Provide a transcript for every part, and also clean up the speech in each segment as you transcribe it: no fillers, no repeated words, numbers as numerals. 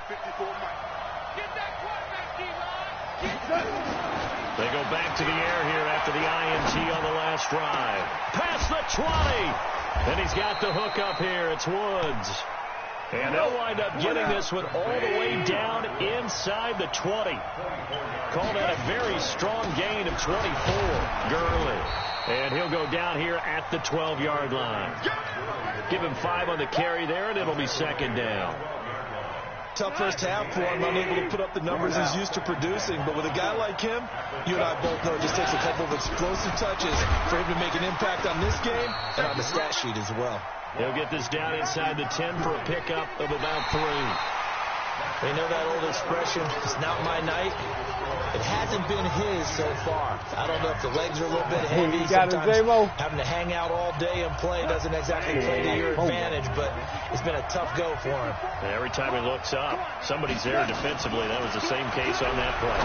They go back to the air here after the INT on the last drive. Past the 20. And he's got the hook up here. It's Woods. And they'll wind up getting this one all the way down inside the 20. Call that a very strong gain of 24. Gurley. And he'll go down here at the 12-yard line. Give him 5 on the carry there, and it'll be second down. Tough first half for him, unable to put up the numbers he's used to producing. But with a guy like him, you and I both know it just takes a couple of explosive touches for him to make an impact on this game and on the stat sheet as well. He'll get this down inside the 10 for a pickup of about 3. They know that old expression, it's not my night. It hasn't been his so far. I don't know if the legs are a little bit heavy. Sometimes having to hang out all day and play doesn't exactly play to your advantage, but it's been a tough go for him. And every time he looks up, somebody's there defensively. That was the same case on that play.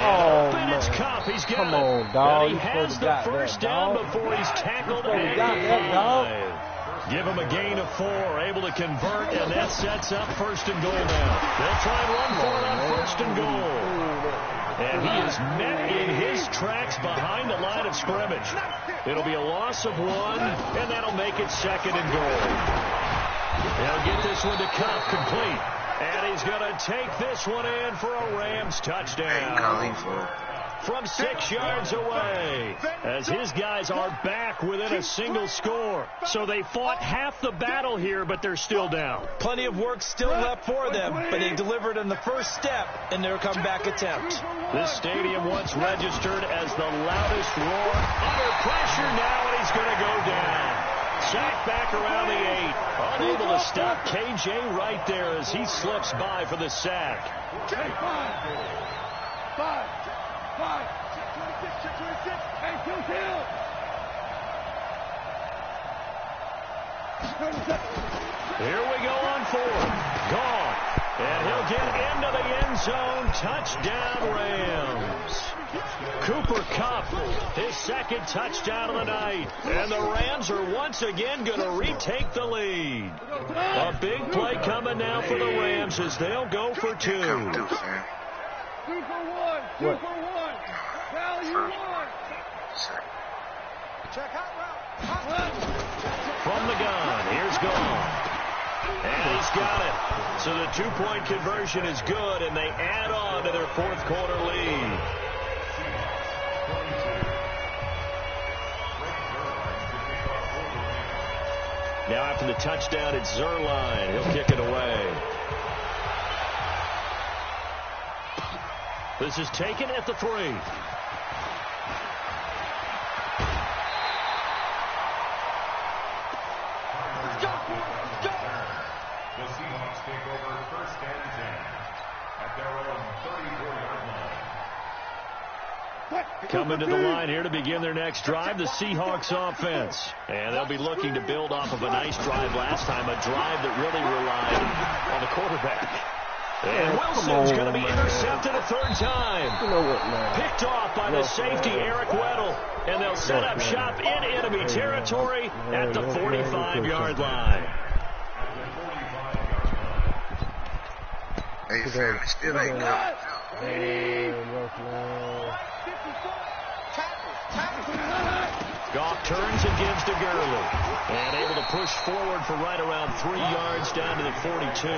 Man, it's Cup. He's got Come on, dog. And he has the first down before he's tackled at the 5. Give him a gain of 4, able to convert, and that sets up first and goal now. They'll try and run for it on first and goal. And he is met in his tracks behind the line of scrimmage. It'll be a loss of 1, and that'll make it second and goal. They'll get this one to Cup, complete. And he's going to take this one in for a Rams touchdown. From 6 yards away, as his guys are back within a single score. So they fought half the battle here, but they're still down. Plenty of work still left for them, but they delivered in the first step in their comeback attempt. This stadium once registered as the loudest roar. Under pressure now, and he's going to go down. Sacked back around the 8. Unable to stop KJ right there as he slips by for the sack. 5, 26, and two field. Here we go on 4th. Gone. And he'll get into the end zone. Touchdown, Rams. Cooper Kupp, his second touchdown of the night. And the Rams are once again going to retake the lead. A big play coming now for the Rams as they'll go for 2. 2 for 1. 2 for 1. Value 1. Check out route. From the gun, here's Gone. And he's got it. So the 2-point conversion is good, and they add on to their 4th quarter lead. Now after the touchdown, it's Zerline. He'll kick it away. This is taken at the 3. The Seahawks take over first and 10 at their own 34-yard line. Coming to the line here to begin their next drive, the Seahawks offense. And they'll be looking to build off of a nice drive last time, a drive that really relied on the quarterback. And Wilson's going to be intercepted a 3rd time. You know what, man? Picked off by the safety, Eric Weddle. And they'll set up shop in enemy territory at the 45-yard line. Hey, fam, it still ain't good. Goff turns and gives to Gurley. And able to push forward for right around 3 yards down to the 42.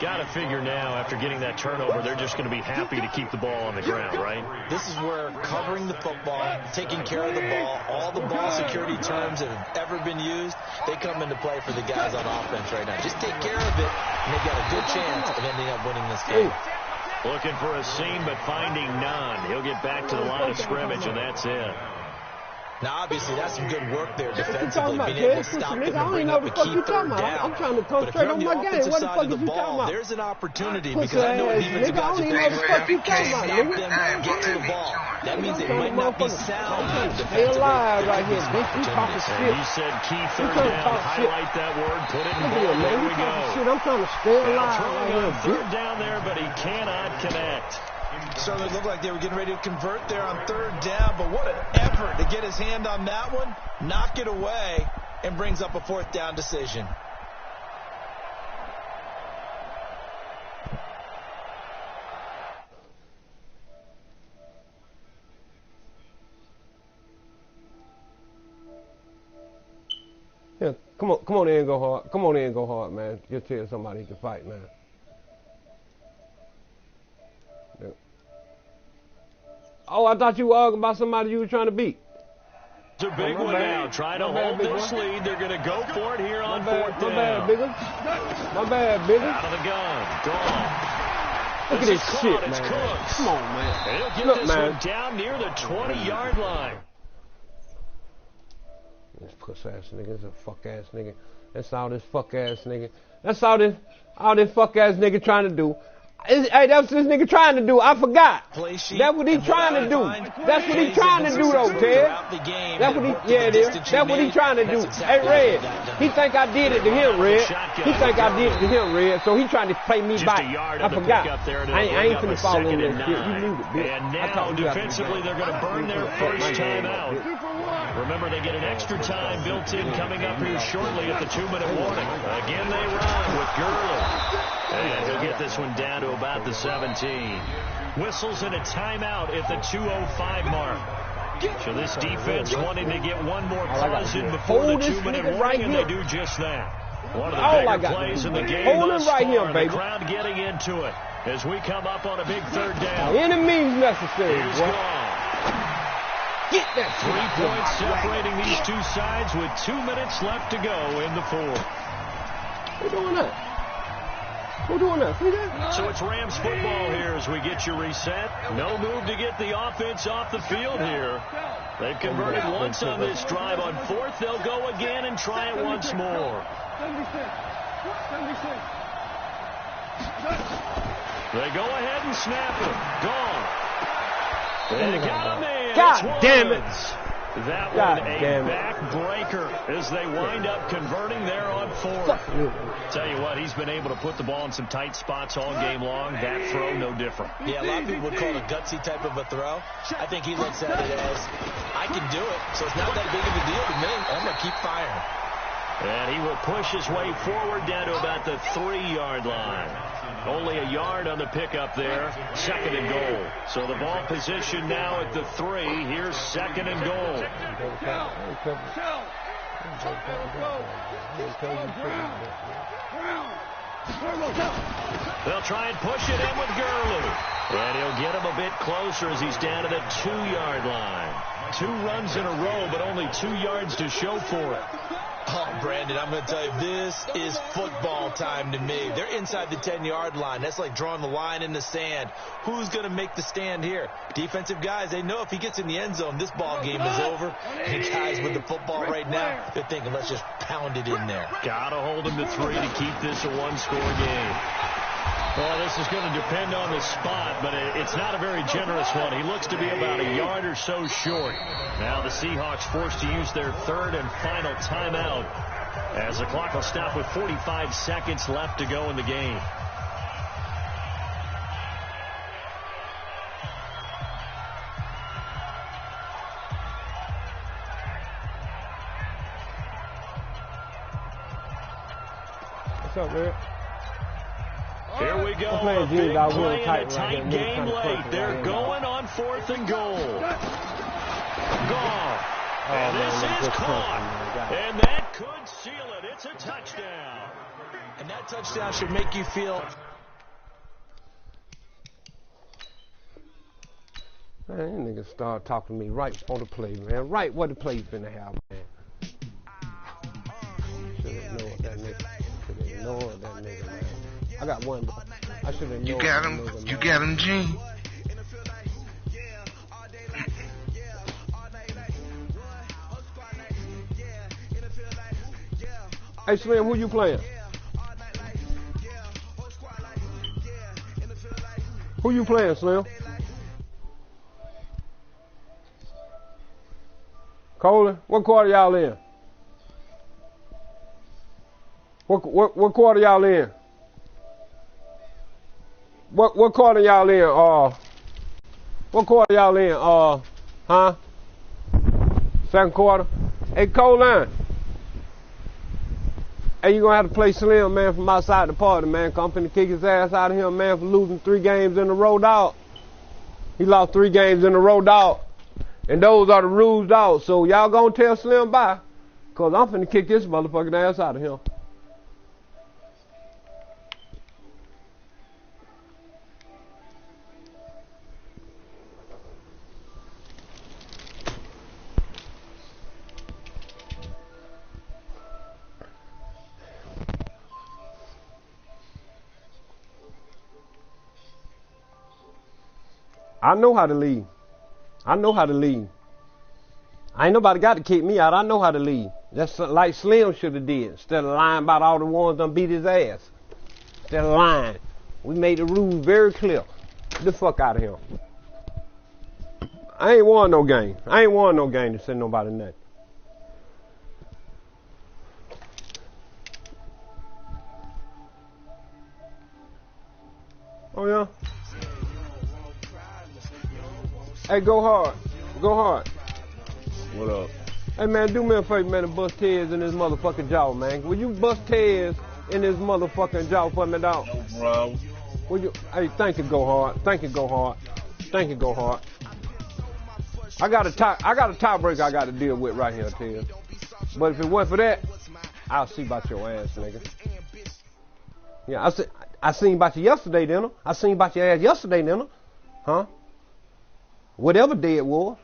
Got to figure now, after getting that turnover, they're just going to be happy to keep the ball on the ground, right? This is where covering the football, taking care of the ball, all the ball security terms that have ever been used, they come into play for the guys on offense right now. Just take care of it, and they've got a good chance of ending up winning this game. Looking for a seam, but finding none. He'll get back to the line of scrimmage, and that's it. Now, obviously, that's some good work there defensively, being able to stop them and bring up a key 3rd down. I'm trying to concentrate on my game. What the fuck is you talking about? There's an opportunity because I know defensive guys are going to snap them and get to the ball. That means it might not be sound. Stay alive right here, bitch. You talking shit. You said key 3rd down. Highlight that word. Put it in bold. There we go. I'm trying to stay alive. Trying on 3rd down there, but he cannot connect. Certainly looked like they were getting ready to convert there on 3rd down, but what an effort to get his hand on that one, knock it away, and brings up a 4th down decision. Yeah, come on in and go hard. Come on in and go hard, man. Just tell somebody he can fight, man. Yeah. Oh, I thought you were arguing about somebody you were trying to beat. It's a big one now. Trying to hold this lead. They're going to go for it here on fourth down. My bad, Bigger. My bad, Bigger. Out of the gun. Gone. Look at this shit, man. Come on, man. He'll get this one down near the 20-yard line. This puss-ass nigga. This is a fuck-ass nigga. That's all this fuck-ass nigga. That's all this fuck-ass nigga trying to do. Hey, that's what this nigga trying to do. I forgot. That's what he trying to do. That's what he trying to do, though, Ted. That's what he, yeah, it is. That's what he trying to do. Hey, Red, he think I did it to him, Red. He think I did it to him, Red. So he trying to play me back. I forgot. I ain't finna follow in this shit. You knew it, bitch. And now, defensively, they're going to burn their first time out. Remember, they get an extra time built in coming up here shortly at the 2-minute warning. Again, they run with Gurley. And he'll get this one down to about the 17. Whistles and a timeout at the 2:05 mark. So this defense wanting to get one more pause in before the 2-minute warning, and they do just that. One of the bigger plays in the game thus far, and the crowd getting into it as we come up on a big third down. Any means necessary. He's gone. Get that 3 points separating these two sides with 2 minutes left to go in the fourth. Who doing that? Who doing that? See that? So it's Rams football here as we get you reset. No move to get the offense off the field here. They've converted once on this drive. On fourth, they'll go again and try it once more. 76. They go ahead and snap it. Gone. They got him in. God damn it. That one a backbreaker as they wind up converting there on fourth. Tell you what, he's been able to put the ball in some tight spots all game long. That throw, no different. Yeah, a lot of people would call it a gutsy type of a throw. I think he looks at it as, I can do it, so it's not that big of a deal to me. I'm going to keep firing. And he will push his way forward down to about the 3-yard line. Only a yard on the pickup there. 2nd and goal. So the ball position now at the 3. Here's 2nd and goal. They'll try and push it in with Gurley. And he'll get him a bit closer as he's down to the 2-yard line. 2 runs in a row, but only 2 yards to show for it. Oh, Brandon, I'm going to tell you, this is football time to me. They're inside the 10-yard line. That's like drawing the line in the sand. Who's going to make the stand here? Defensive guys, they know if he gets in the end zone, this ball game is over. And guys with the football right now, they're thinking, let's just pound it in there. Got to hold him to 3 to keep this a 1-score game. Well, this is going to depend on the spot, but it's not a very generous one. He looks to be about a yard or so short. Now the Seahawks forced to use their 3rd and final timeout as the clock will stop with 45 seconds left to go in the game. What's up, man? Here we go. A big play and a tight game late. They're going on 4th and goal. Gone. And this is caught. And that could seal it. It's a touchdown. And that touchdown should make you feel... Man, these niggas start talking to me right before the play, man. Right where the play's finna have, man. Should have ignored that nigga. Should have ignored that nigga, man. I got one, but I should have ignored. You got him. Nigga, you got him, G. Hey, Slim, who you playing? Who you playing, Slim? Colin, what quarter y'all in? What quarter y'all in? What quarter y'all in? What quarter y'all in? Huh? 2nd quarter. Hey, Colin. Hey, you gonna have to play Slim, man, from outside the party, man. I'm finna kick his ass out of here, man, for losing 3 games in a row, dog. He lost 3 games in a row, dog. And those are the rules, dog. So y'all gonna tell Slim bye. Because I'm finna kick this motherfucking ass out of here. I know how to leave. I know how to leave. Ain't nobody got to kick me out. I know how to leave. That's like Slim should have did. Instead of lying about all the ones done beat his ass. Instead of lying. We made the rules very clear. Get the fuck out of here. I ain't won no game. I ain't won no game to send nobody nothing. Oh yeah? Hey, go hard. Go hard. What up? Hey, man, do me a favor, man, and bust Tez in this motherfucking jaw, man. Will you bust Tez in this motherfucking jaw for me, dog? No problem. Will you? Hey, thank you, go hard. Thank you, go hard. Thank you, go hard. I got a tiebreaker I got to deal with right here, Tez. But if it wasn't for that, I'll see about your ass, nigga. Yeah, I seen about you yesterday, didn't I? I seen about your ass yesterday, didn't I? Huh? Whatever day it was.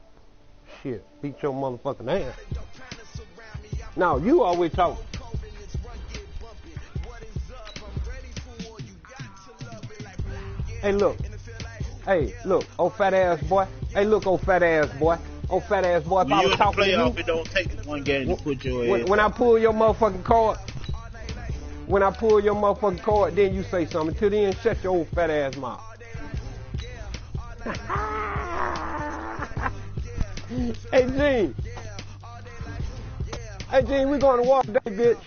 Shit, beat your motherfucking ass. Now, you always talk. Hey, look. Hey, look, old fat ass boy. Hey, look, old fat ass boy. Old fat ass boy. If When I you was in the talking to playoff, you, it don't take one game to put your ass. when I pull your motherfucking card, then you say something. Till then, shut your old fat ass mouth. Hey, Gene. Hey, Gene, we going to walk today, bitch.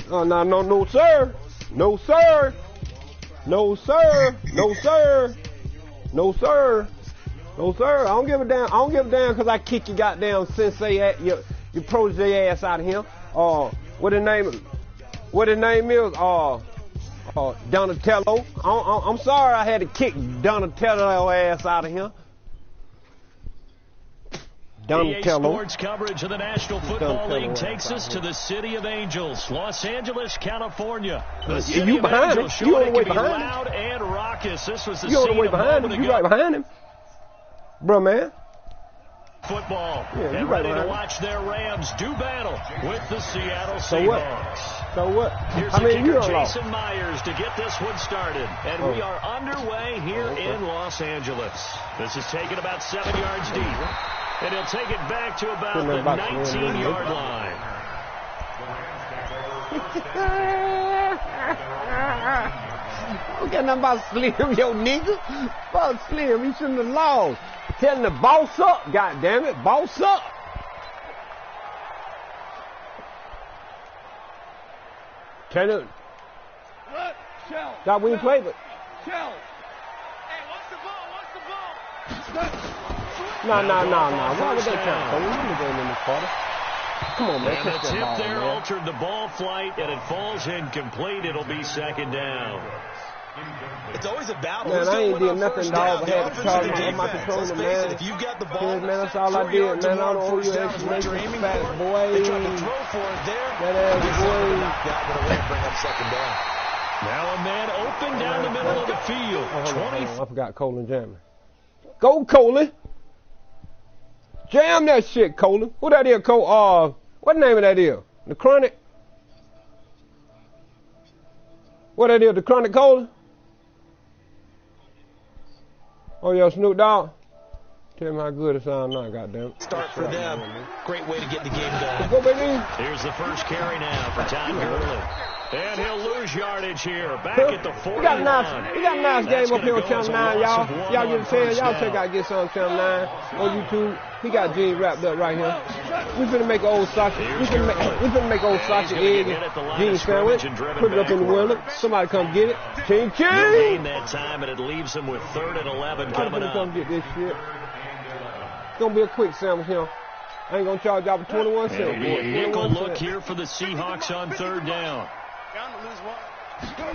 Oh, no, sir. No, sir. No, sir. No, sir. No, sir. No, sir. I don't give a damn. I don't give a damn because I kick your goddamn sensei, your protege ass out of here. What the name is? Donatello. I'm sorry I had to kick Donatello ass out of here. Donatello. EA Sports coverage of the National Football League takes us to the City of Angels, Los Angeles, California. The City of Angels showing it can be loud and raucous. This was the scene a moment ago. You right behind him. Bro, man. Football. Yeah, and ready to watch their Rams do battle with the Seattle Seahawks. So what? Here's the kicker, Jason Myers, to get this one started. And we are underway here in Los Angeles. This is taken about 7 yards deep. And he'll take it back to about the 19-yard line. Don't get nothing about Slim, yo nigga. Fuck Slim, he shouldn't have lost. Telling the boss up, goddammit, boss up. Turn it. Shell. God, we ain't played, but. Shell. Hey, what's the ball? No. Why would they count? So we need to go in this quarter. Come on, man. And the tip there altered the ball flight, and it falls incomplete. It'll be second down. It's always a battle. Man, I ain't did nothing, dog. I had to charge my controller, man. If you got the ball, man, that's all I did, man. I don't owe you explanation, fat boy. They tried to throw for it there. That ass boy. Got it away to bring up second down. Now a man open down the middle of the field. Hold on. I forgot Colin jamming. Go, Colin. Jam that shit, Colin. What that is, Cole? What name of that is? The Chronic? What that is, the Chronic Colin? Oh, yeah, Snoop Dogg. Tell me how good it sounds now, goddamn. Start for them. Great way to get the game done. Go, baby. Here's the first carry now for Todd Gurley. And he'll lose yardage here. Back at the 40. We got a nice game up here on Channel 9, y'all. Y'all get a chance. Y'all check out Get Some Channel 9 on YouTube. He got Gene wrapped up right here. We finna make an old sausage. We finna make old sausage, egg, and Gene sandwich. Put it up in the window. Somebody come get it. Ching, ching. Gain that time, and it leaves him with 3rd and 11 coming up. Come get this shit. It's gonna be a quick sandwich here. I ain't gonna charge y'all for 21 cents. It'll be a nickel look here for the Seahawks on 3rd down. I'm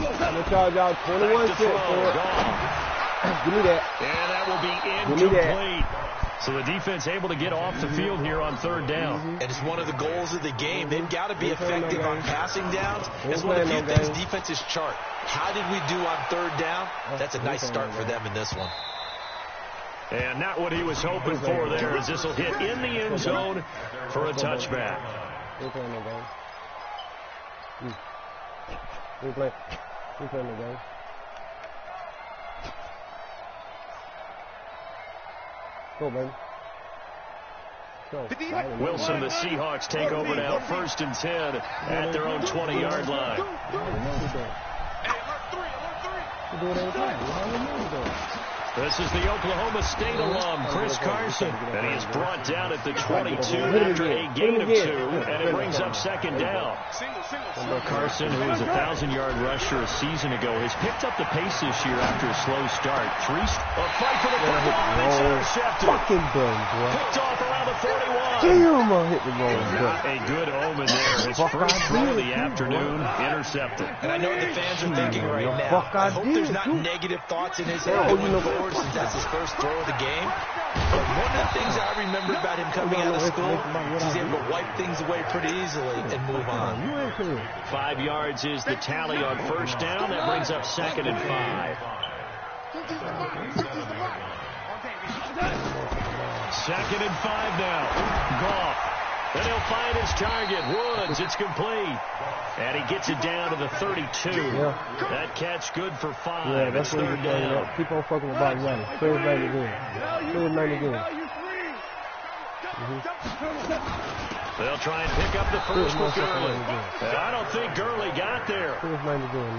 gonna charge y'all 21 cents for it. Give me that. And that will be incomplete. So the defense able to get off the field here on third down. And it's one of the goals of the game. They've got to be effective on passing downs. It's one of the few things defenses chart. How did we do on third down? That's a nice start for them in this one. And not what he was hoping for there, as this will hit in the end zone for a touchback. We're playing the game. We're playing the game. Go, baby. Go. Wilson, the Seahawks take over now, 1st and 10 at their own 20-yard line. This is the Oklahoma State alum, Chris Carson, and he is brought down at the 22 after a gain of 2, and it brings up 2nd down. Carson, who was a 1,000-yard rusher a season ago, has picked up the pace this year after a slow start. A fight for the football, and it's intercepted. Fucking dumb, boy. Picked off around the 41. Damn, I hit the wrong button. A good omen there. His first throw of the afternoon, intercepted. And I know what the fans are thinking right now. I hope there's not negative thoughts in his head going forward since that's his first throw of the game. But one of the things I remember about him coming out of school, he's able to wipe things away pretty easily and move on. 5 yards is the tally on 1st down. That brings up 2nd and 5. 2nd and 5 now. Goff. And he'll find his target. Woods, it's complete. And he gets it down to the 32. Yeah. That catch good for 5. Yeah, that's it's 3rd down. Keep on fucking about running. Third man again. They'll try and pick up the first with Gurley. I don't think Gurley got there.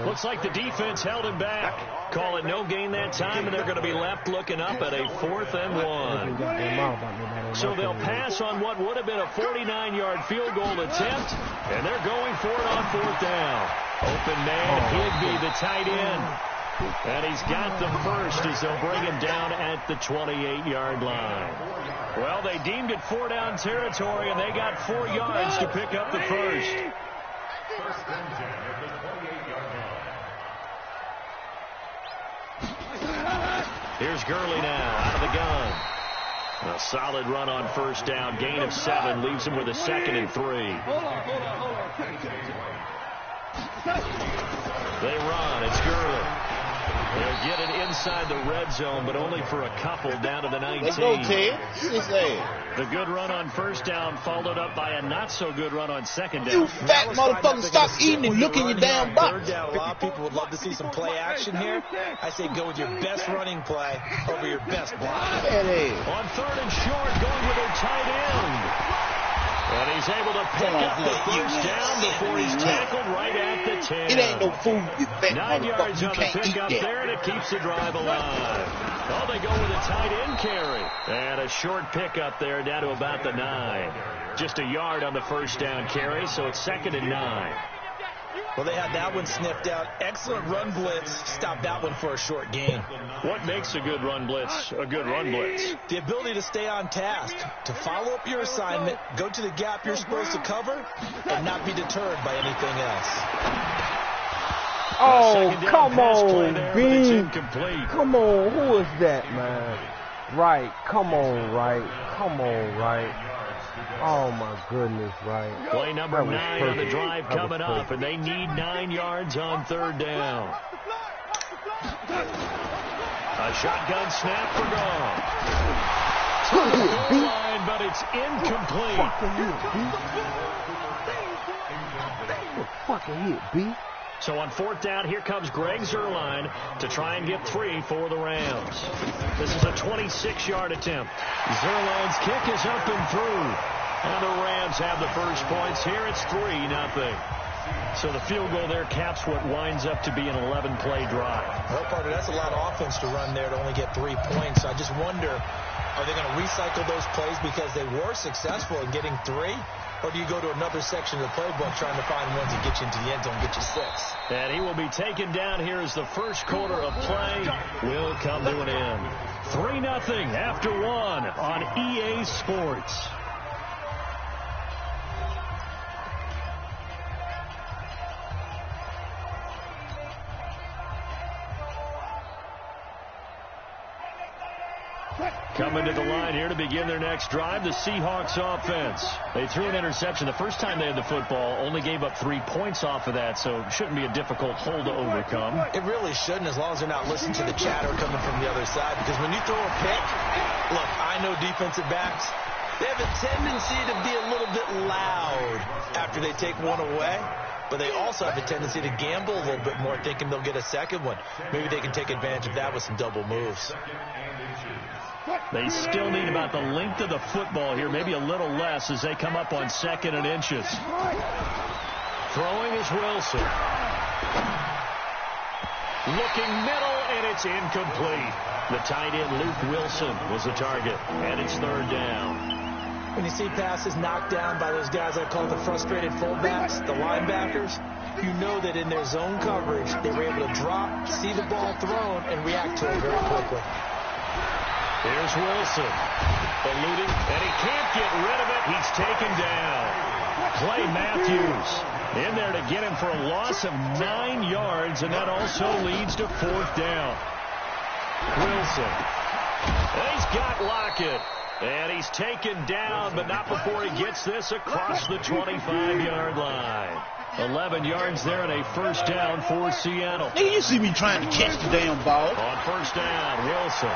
Looks like the defense held him back. Call it no gain that time, and they're going to be left looking up at a 4th and 1. So they'll pass on what would have been a 49-yard field goal attempt, and they're going for it on 4th down. Open man, Higbee, the tight end. And he's got the first as they'll bring him down at the 28-yard line. Well, they deemed it 4-down territory, and they got 4 yards to pick up the first. Here's Gurley now out of the gun. A solid run on 1st down. Gain of 7 leaves him with a 2nd and 3. They run. It's Gurley. They'll get it inside the red zone, but only for a couple down to the 19. Let's go, Ted. The good run on 1st down followed up by a not-so-good run on 2nd down. You fat motherfucker, stop eating and look in your damn box. A lot of people would love to see some play action here. I say go with your best running play over your best block. On 3rd and short, going with their tight end. And he's able to pick up the first down before he's tackled right at the 10. It ain't no food, you fat 9 yards motherfucker. on the pickup there, and it keeps the drive alive. Oh, they go with a tight end carry. And a short pickup there down to about the 9. Just a yard on the 1st down carry, so it's 2nd and 9. Well, they had that one sniffed out. Excellent run blitz. Stopped that one for a short gain. What makes a good run blitz a good run blitz? The ability to stay on task, to follow up your assignment, go to the gap you're supposed to cover, and not be deterred by anything else. Oh, come on, B. Come on, who is that, man? Right, come on, right. Come on, right. Oh, my goodness, right. Play number 9 on the drive coming up, and they need 9 yards on 3rd down. A shotgun snap for Goff. Line, but it's incomplete. Fucking hit, B. So on 4th down, here comes Greg Zuerlein to try and get 3 for the Rams. This is a 26-yard attempt. Zuerlein's kick is up and through. And the Rams have the first points here. It's 3-0. So the field goal there caps what winds up to be an 11-play drive. Well, Carter, that's a lot of offense to run there to only get 3 points. I just wonder, are they going to recycle those plays because they were successful in getting 3? Or do you go to another section of the playbook trying to find ones that get you into the end zone and get you 6? And he will be taken down here as the first quarter of play will come to an end. 3-0 after 1 on EA Sports. Coming to the line here to begin their next drive, the Seahawks offense. They threw an interception the first time they had the football, only gave up 3 points off of that, so it shouldn't be a difficult hole to overcome. It really shouldn't, as long as they're not listening to the chatter coming from the other side, because when you throw a pick, look, I know defensive backs, they have a tendency to be a little bit loud after they take one away. But they also have a tendency to gamble a little bit more, thinking they'll get a second one. Maybe they can take advantage of that with some double moves. They still need about the length of the football here, maybe a little less as they come up on 2nd and inches. Throwing is Wilson. Looking middle, and it's incomplete. The tight end, Luke Wilson, was the target, and it's 3rd down. When you see passes knocked down by those guys I call the frustrated fullbacks, the linebackers, you know that in their zone coverage, they were able to drop, see the ball thrown, and react to it very quickly. Here's Wilson. Eluding, and he can't get rid of it. He's taken down. Clay Matthews in there to get him for a loss of 9 yards, and that also leads to 4th down. Wilson. And he's got Lockett. And he's taken down, but not before he gets this across the 25-yard line. 11 yards there and a 1st down for Seattle. Nigga, you see me trying to catch the damn ball. On 1st down, Wilson.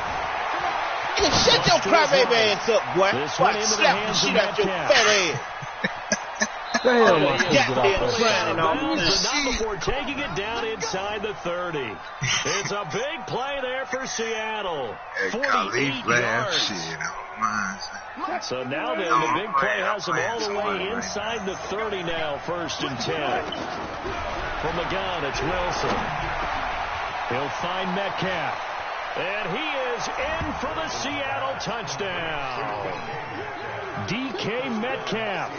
Nigga, shut your crybaby ass up, boy. This one into the hands of shit out your Metcalf. fat ass. But not before taking it down inside the 30. It's a big play there for Seattle. 48 yards. So now then, the big play has them all the way inside the 30 now, 1st and 10. From the gun, it's Wilson. He'll find Metcalf. And he is in for the Seattle touchdown. DK Metcalf.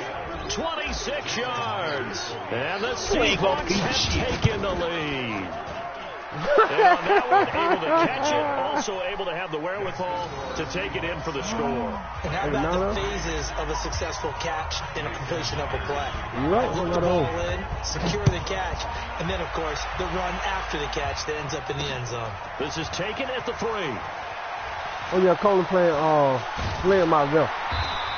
26 yards. And the Seahawks have taken the lead. And on that one, able to catch it, also able to have the wherewithal to take it in for the score. And how about the phases of a successful catch and a completion of a play? Look the ball in, secure the catch, and then, of course, the run after the catch that ends up in the end zone. This is taken at the 3. Oh, yeah, Colin playing my ref.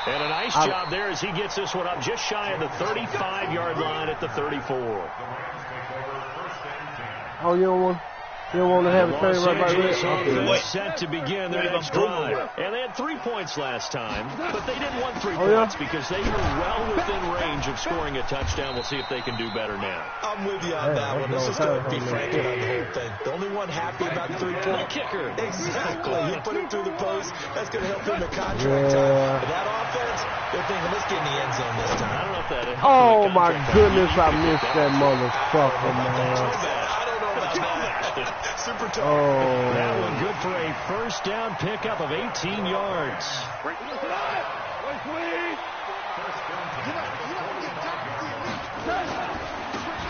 And a nice job there as he gets this one up just shy of the 35-yard line at the 34. Oh, you don't want to have it playing right by there? Set to begin their next drive. And they had 3 points last time, but they didn't want 3 points because they were well within range of scoring a touchdown. We'll see if they can do better now. I'm with you on that one. Let's just go and be frank about the whole thing. The only one happy about the 3-point kicker. Exactly. He put it through the post. That's going to help him in contract time. But that offense, they're thinking, let's get in the end zone this time. I don't know if that is. Oh, my goodness, I missed that motherfucker, man. Super tough. Oh. That one good for a 1st down pickup of 18 yards.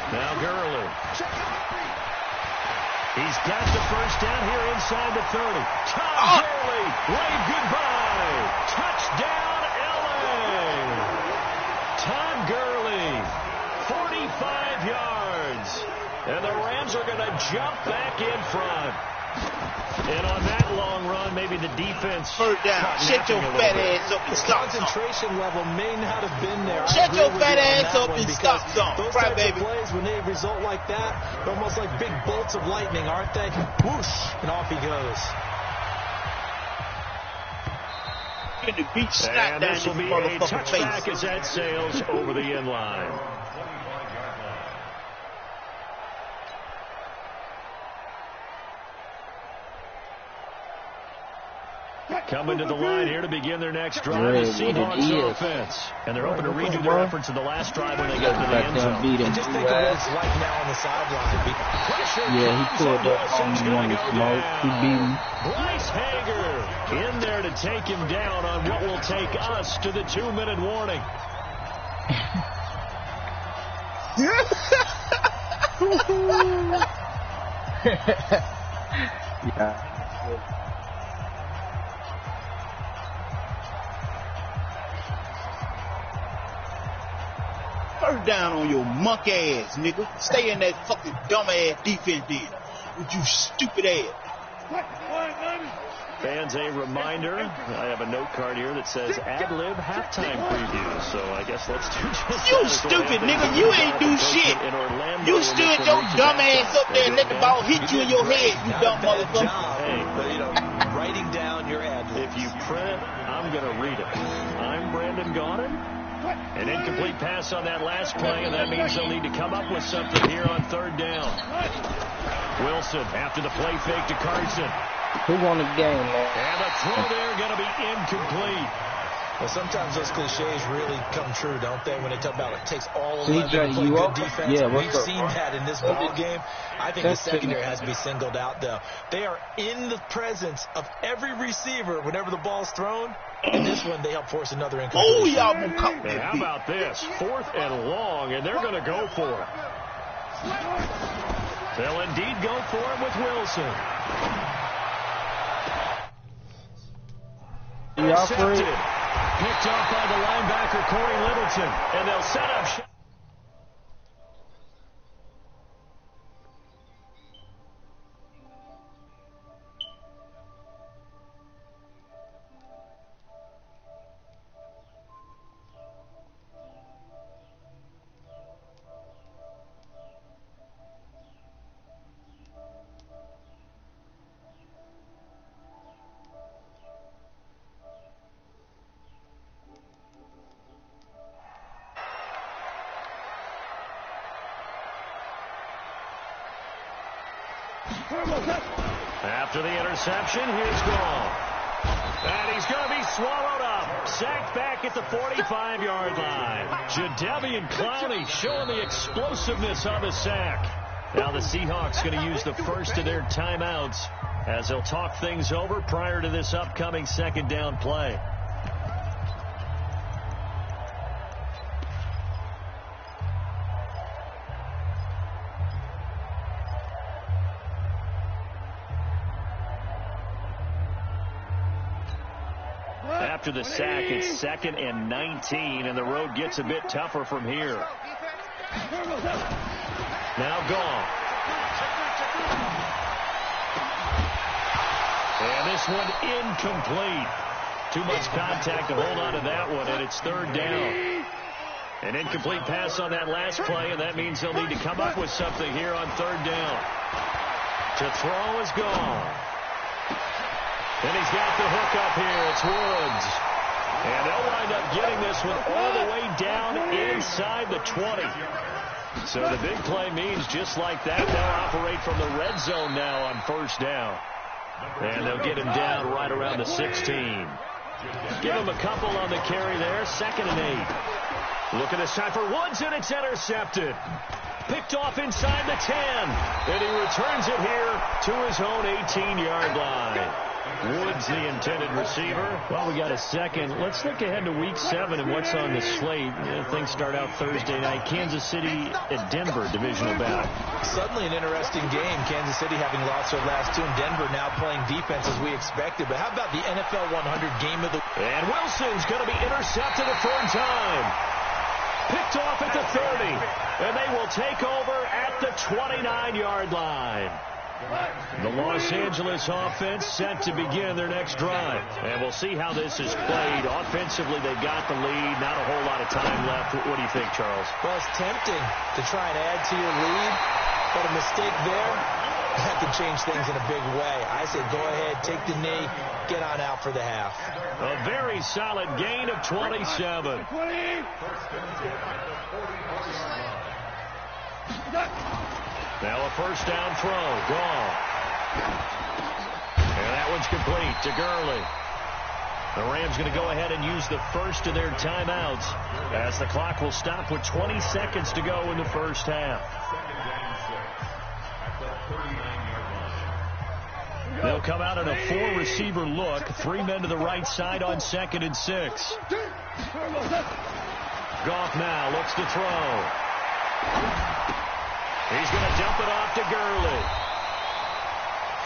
Now Gurley. He's got the 1st down here inside the 30. Todd Gurley, wave goodbye. Touchdown, LA. Todd Gurley, 45 yards. And the Rams are going to jump back in front. And on that long run, maybe the defense. 3rd down. Shut your fat ass up and stop. Concentration level may not have been there. Shut your fat ass up and stop some. Those types of plays, when they result like that, they're almost like big bolts of lightning, aren't they? Whoosh, and off he goes. And this will be a touchback as that sails over the end line. Coming to the line here to begin their next drive, the Seahawks offense. And they're hoping to redo their efforts in the last drive when they got to the end zone. Just think of what it's like now on the sideline. Yeah, he pulled up on one to smoke. He beat him. Bryce Hager in there to take him down on what will take us to the 2-minute warning. Yeah. First down on your monkey ass, nigga. Stay in that fucking dumb ass defense then. With you stupid ass. Fans, a reminder, I have a note card here that says ad-lib halftime preview, so I guess let's do just that. You stupid nigga, you ain't do shit. You stood your dumb ass up there and let the ball hit you in your head, you dumb motherfucker. Hey, but, you know, writing down your ad-libs. If you print it, I'm going to read it. I'm Brandon Gaudin. An incomplete pass on that last play, and that means they'll need to come up with something here on third down. Wilson after the play fake to Carson. Who won the game, man? And the throw there going to be incomplete. Well, sometimes those cliches really come true, don't they? When they talk about it takes all 11 CJ, to play you good up? defense. Yeah, We've seen that in this ball game. I think the secondary has to be singled out, though. They are in the presence of every receiver whenever the ball's thrown. In this one, they help force another incomplete. Oh, y'all gonna come. And how about this? 4th and long, and they're going to go for it. They'll indeed go for it with Wilson. Intercepted. Picked off by the linebacker, Corey Littleton. And they'll set up. After the interception, here's Gall. And he's going to be swallowed up. Sacked back at the 45-yard line. Jadeveon Clowney showing the explosiveness of the sack. Now the Seahawks going to use the first of their timeouts as they'll talk things over prior to this upcoming second down play. After the sack, it's 2nd and 19, and the road gets a bit tougher from here. Now Gall. And this one incomplete. Too much contact to hold on to that one, and it's 3rd down. An incomplete pass on that last play, and that means they'll need to come up with something here on 3rd down. To throw is Gall. And he's got the hook up here. It's Woods. And they'll wind up getting this one all the way down inside the 20. So the big play means just like that, they'll operate from the red zone now on 1st down. And they'll get him down right around the 16. Give him a couple on the carry there. 2nd and 8. Looking this time for Woods, and it's intercepted. Picked off inside the 10. And he returns it here to his own 18-yard line. Woods, the intended receiver. Well, we got a second. Let's look ahead to Week 7 and what's on the slate. Things start out Thursday night. Kansas City at Denver, divisional battle. Suddenly an interesting game. Kansas City having lost their last 2, and Denver now playing defense as we expected. But how about the NFL 100 game of the... And Wilson's going to be intercepted a 3rd time. Picked off at the 30. And they will take over at the 29-yard line. The Los Angeles offense set to begin their next drive. And we'll see how this is played. Offensively, they got the lead. Not a whole lot of time left. What do you think, Charles? Well, it's tempting to try and add to your lead. But a mistake there, that can change things in a big way. I say go ahead, take the knee, get on out for the half. A very solid gain of 27. Now a 1st down throw. Gall. And that one's complete to Gurley. The Rams going to go ahead and use the first of their timeouts as the clock will stop with 20 seconds to go in the first half. They'll come out in a 4-receiver look. 3 men to the right side on 2nd and 6. Goff now looks to throw. He's going to dump it off to Gurley.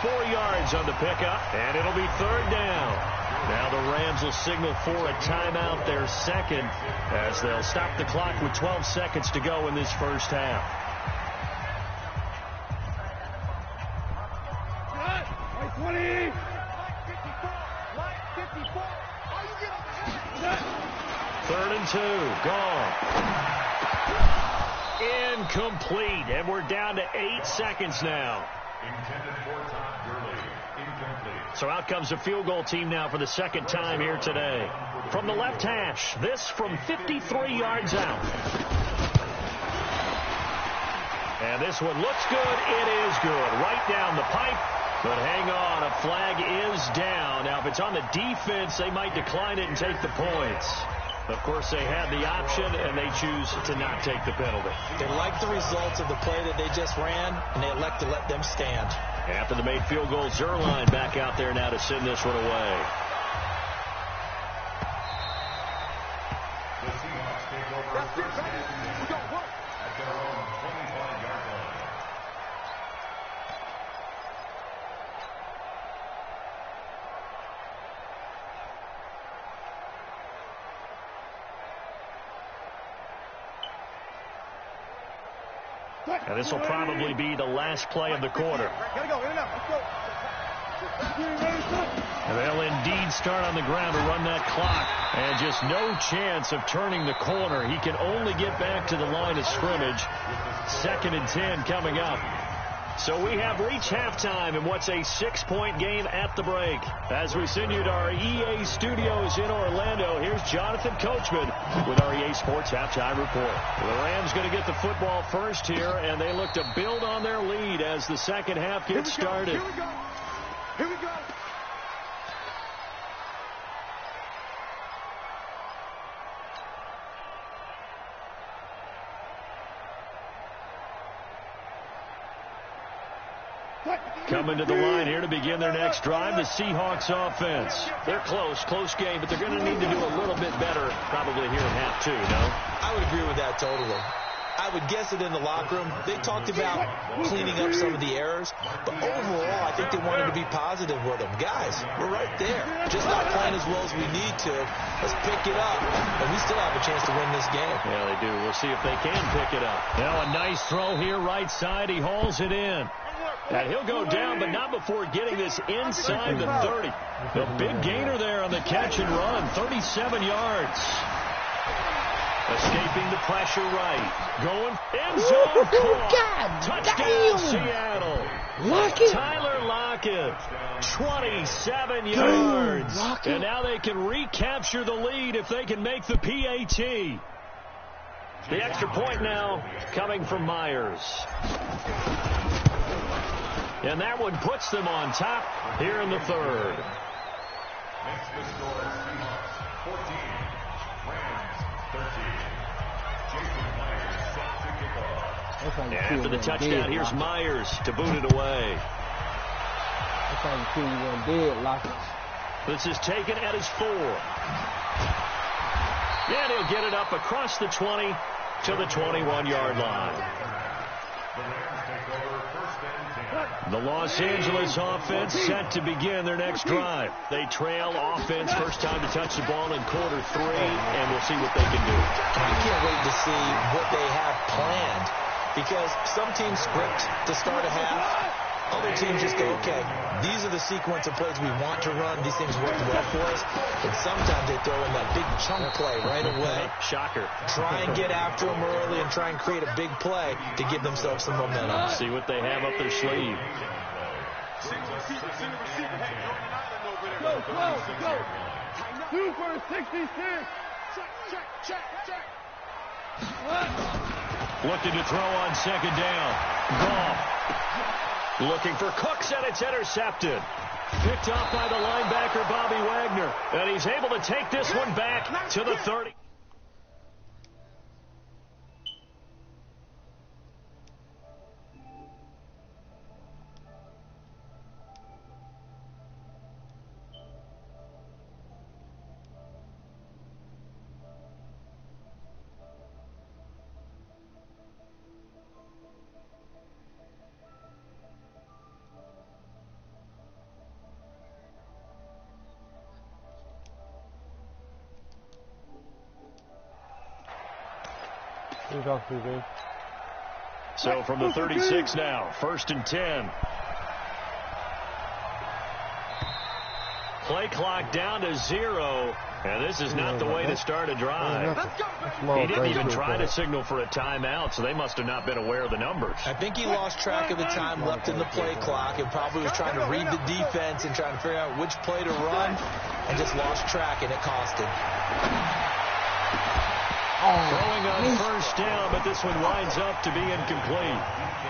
4 yards on the pickup, and it'll be 3rd down. Now the Rams will signal for a timeout, their second, as they'll stop the clock with 12 seconds to go in this first half. 3rd and 2. Gone. Incomplete. And we're down to 8 seconds now. Intended for Todd Gurley. Incomplete. So out comes a field goal team now for the second time here today. From the left hash, this from 53 yards out. And this one looks good. It is good. Right down the pipe. But hang on, a flag is down. Now, if it's on the defense, they might decline it and take the points. Of course, they had the option, and they choose to not take the penalty. They like the results of the play that they just ran, and they elect to let them stand. After the made field goal, Zerline back out there now to send this one away. The Seahawks take over first and 10 at their own 25-yard line. And this will probably be the last play of the quarter. Gotta go, in and out, let's go. And they'll indeed start on the ground to run that clock. And just no chance of turning the corner. He can only get back to the line of scrimmage. 2nd and 10 coming up. So we have reached halftime in what's a 6-point game at the break. As we send you to our EA studios in Orlando, here's Jonathan Coachman with our EA Sports Halftime Report. The Rams going to get the football first here, and they look to build on their lead as the second half gets started. Here we go. Here we go. Coming to the line here to begin their next drive, the Seahawks offense. They're close game, but they're going to need to do a little bit better probably here in half 2, no? I would agree with that totally. I would guess that in the locker room, they talked about cleaning up some of the errors, but overall, I think they wanted to be positive with them. Guys, we're right there. Just not playing as well as we need to. Let's pick it up, and we still have a chance to win this game. Yeah, they do. We'll see if they can pick it up. Now a nice throw here, right side. He hauls it in. And he'll go down, but not before getting this inside the 30. A big gainer there on the catch and run, 37 yards. Escaping the pressure right. Going end zone. Caught. Touchdown, Seattle. Lockett. Tyler Lockett, 27 yards. And now they can recapture the lead if they can make the PAT. The extra point now coming from Myers. And that one puts them on top here in the 3rd. Next to score, Seahawks 14, Rams 13. Jason Myers set to kick off. After the touchdown, here's Myers to boot it away. That's how you feel you went dead, Lockett. This is taken at his 4. And he'll get it up across the 20 to the 21-yard line. The Rams take over first and 10. The Los Angeles offense set to begin their next drive. They trail offense, first time to touch the ball in quarter 3, and we'll see what they can do. I can't wait to see what they have planned, because some teams script to start a half. Other teams just go, okay, these are the sequence of plays we want to run. These things work well for us. But sometimes they throw in that big chunk play right away. Shocker. Try and get after them early and try and create a big play to give themselves some momentum. See what they have up their sleeve. Go. 2 for 66. Check. Looking to throw on second down. Goff. Looking for Cooks, and it's intercepted. Picked off by the linebacker, Bobby Wagner. And he's able to take this one back to the 30. So from the 36 now, 1st and 10. Play clock down to 0. And this is not the way to start a drive. He didn't even try to signal for a timeout, so they must have not been aware of the numbers. I think he lost track of the time left in the play clock and probably was trying to read the defense and trying to figure out which play to run and just lost track, and it cost him. Throwing on first down, but this one winds up to be incomplete.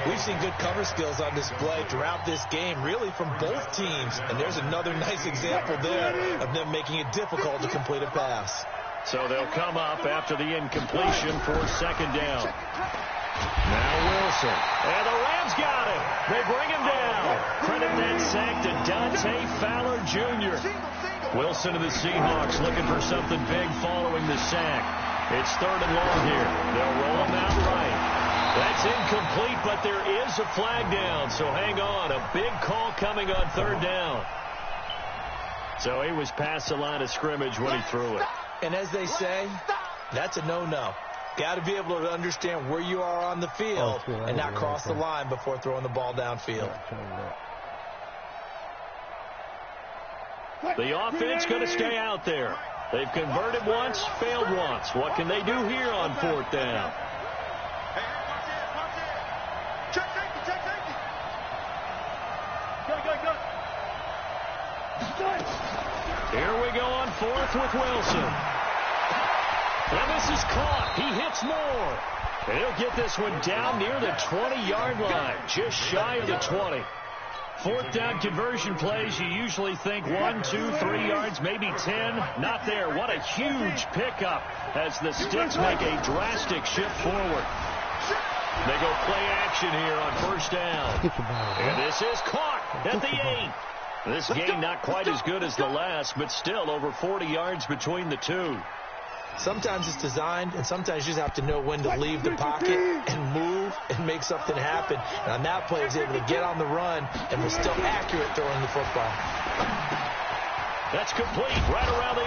We've seen good cover skills on display throughout this game, really from both teams. And there's another nice example there of them making it difficult to complete a pass. So they'll come up after the incompletion for second down. Now Wilson. And the Rams got him. They bring him down. Credit that sack to Dante Fowler Jr. Wilson and the Seahawks looking for something big following the sack. It's third and long here. They'll roll him out right. That's incomplete, but there is a flag down, so hang on. A big call coming on third down. So he was past the line of scrimmage when he threw it. And as they say, that's a no-no. Got to be able to understand where you are on the field and not cross the line before throwing the ball downfield. The offense going to stay out there. They've converted once, failed once. What can they do here on fourth down? Check safety. Go. Here we go on fourth with Wilson. And this is caught. He hits more. And he'll get this one down near the 20-yard line, just shy of the 20. Fourth down conversion plays, you usually think 1, 2, 3 yards, maybe 10. Not there. What a huge pickup as the Sticks make a drastic shift forward. They go play action here on first down. And this is caught at the 8. This game not quite as good as the last, but still over 40 yards between the two. Sometimes it's designed, and sometimes you just have to know when to leave the pocket and move and make something happen. And on that play, he was able to get on the run and was still accurate throwing the football. That's complete right around the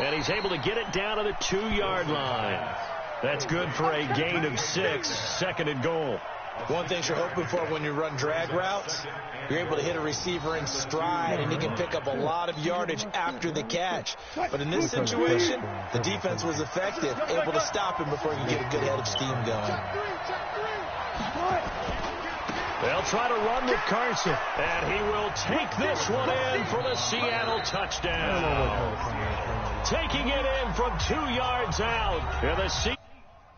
8. And he's able to get it down to the 2-yard line. That's good for a gain of 6, second and goal. One thing you're hoping for when you run drag routes, you're able to hit a receiver in stride, and he can pick up a lot of yardage after the catch. But in this situation, the defense was effective, able to stop him before he could get a good head of steam going. They'll try to run with Carson, and he will take this one in for the Seattle touchdown. Taking it in from 2 yards out. And the